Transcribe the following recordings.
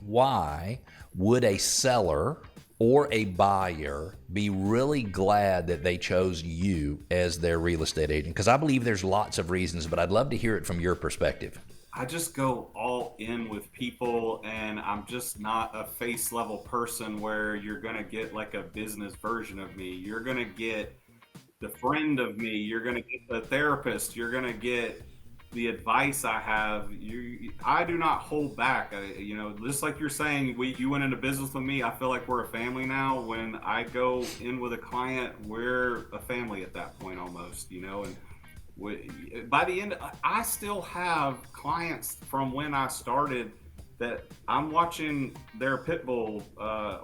why would a seller or a buyer be really glad that they chose you as their real estate agent? Because I believe there's lots of reasons, but I'd love to hear it from your perspective. I just go all in with people, and I'm just not a face level person where you're going to get like a business version of me. You're going to get the friend of me. You're going to get the therapist. You're going to get the advice I have. I do not hold back. Just like you're saying, you went into business with me. I feel like we're a family now. When I go in with a client, we're a family at that point almost, and by the end, I still have clients from when I started that I'm watching their pit bull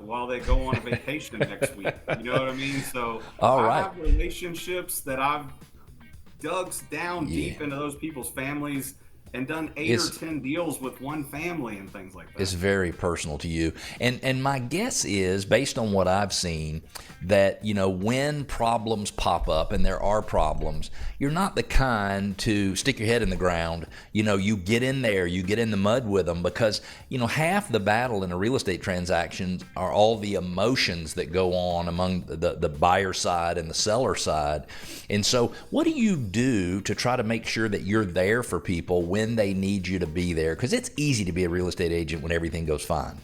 while they go on a vacation next week. You know what I mean? So All I right. have relationships that I've dug down Yeah. deep into those people's families and done eight or It's 10 deals with one family and things like It's that. very personal to you. And my guess is, based on what I've seen, that when problems pop up, and there are problems, you're not the kind to stick your head in the ground. You get in there, you get in the mud with them, because half the battle in a real estate transaction are all the emotions that go on among the buyer side and the seller side. And so what do you do to try to make sure that you're there for people when they need you to be there? Because it's easy to be a real estate agent when everything goes fine,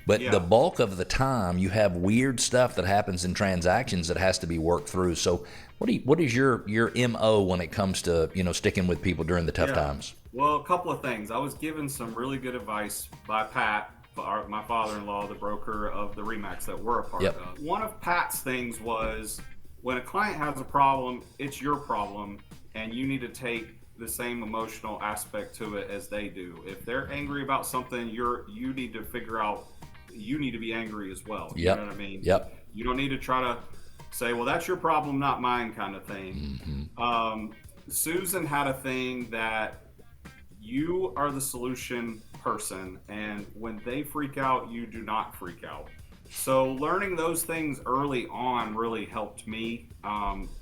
but the Yeah. bulk of the time you have weird stuff that happens in transactions that has to be worked through. So what is your MO when it comes to sticking with people during the tough Yeah. times? Well, a couple of things. I was given some really good advice by Pat, my father-in-law, the broker of the Remax that we're a part Yep. of. One of Pat's things was when a client has a problem, it's your problem, and you need to take the same emotional aspect to it as they do. If they're angry about something, you need to figure out you need to be angry as well. You know Yep. what I mean? Yep. You don't need to try to say, well, that's your problem, not mine, kind of thing. Susan had a thing that you are the solution person, and when they freak out, you do not freak out. So learning those things early on really helped me.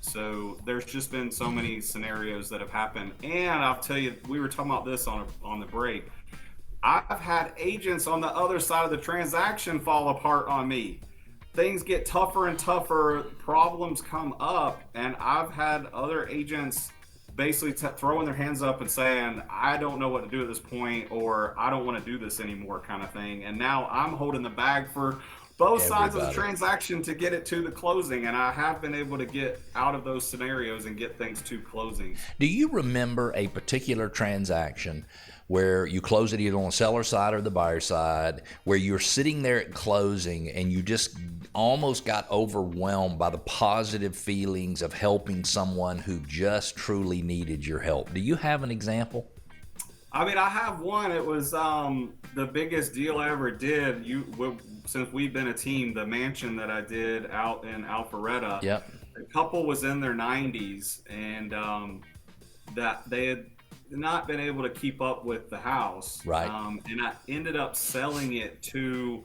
So there's just been so many scenarios that have happened, and I'll tell you, we were talking about this on the break. I've had agents on the other side of the transaction fall apart on me. Things get tougher and tougher, problems come up, and I've had other agents basically throwing their hands up and saying, I don't know what to do at this point, or I don't want to do this anymore, kind of thing. And now I'm holding the bag for both sides of the Everybody. transaction to get it to the closing. And I have been able to get out of those scenarios and get things to closings. Do you remember a particular transaction where you close it either on the seller side or the buyer side, where you're sitting there at closing and you just almost got overwhelmed by the positive feelings of helping someone who just truly needed your help? Do you have an example? I mean, I have one. It was the biggest deal I ever did. Since we've been a team, the mansion that I did out in Alpharetta, Yep. the couple was in their 90s, and that they had not been able to keep up with the house. Right. And I ended up selling it to,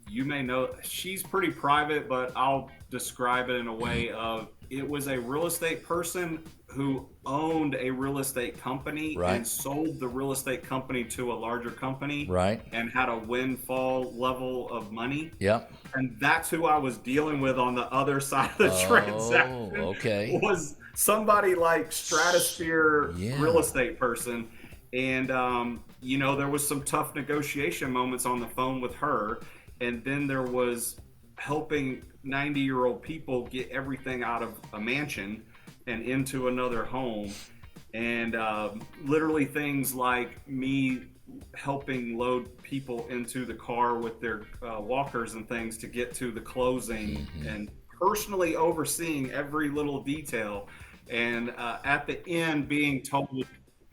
you may know, she's pretty private, but I'll describe it in a way of, it was a real estate person who owned a real estate company Right. and sold the real estate company to a larger company Right. and had a windfall level of money. Yep. And that's who I was dealing with on the other side of the Oh, transaction, okay. was somebody like stratosphere Yeah. real estate person. And there was some tough negotiation moments on the phone with her, and then there was helping 90-year-old people get everything out of a mansion and into another home. And literally things like me helping load people into the car with their walkers and things to get to the closing, and personally overseeing every little detail. And at the end being told,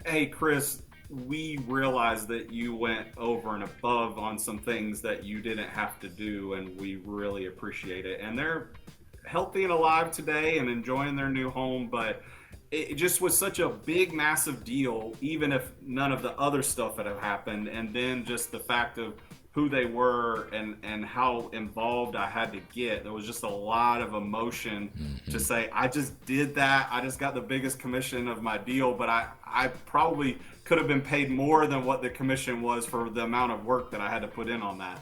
hey, Chris, we realized that you went over and above on some things that you didn't have to do, and we really appreciate it. And they're healthy and alive today and enjoying their new home, but it just was such a big, massive deal, even if none of the other stuff that have happened. And then just the fact of who they were and how involved I had to get. There was just a lot of emotion to say, I just did that. I just got the biggest commission of my deal, but I probably could have been paid more than what the commission was for the amount of work that I had to put in on that.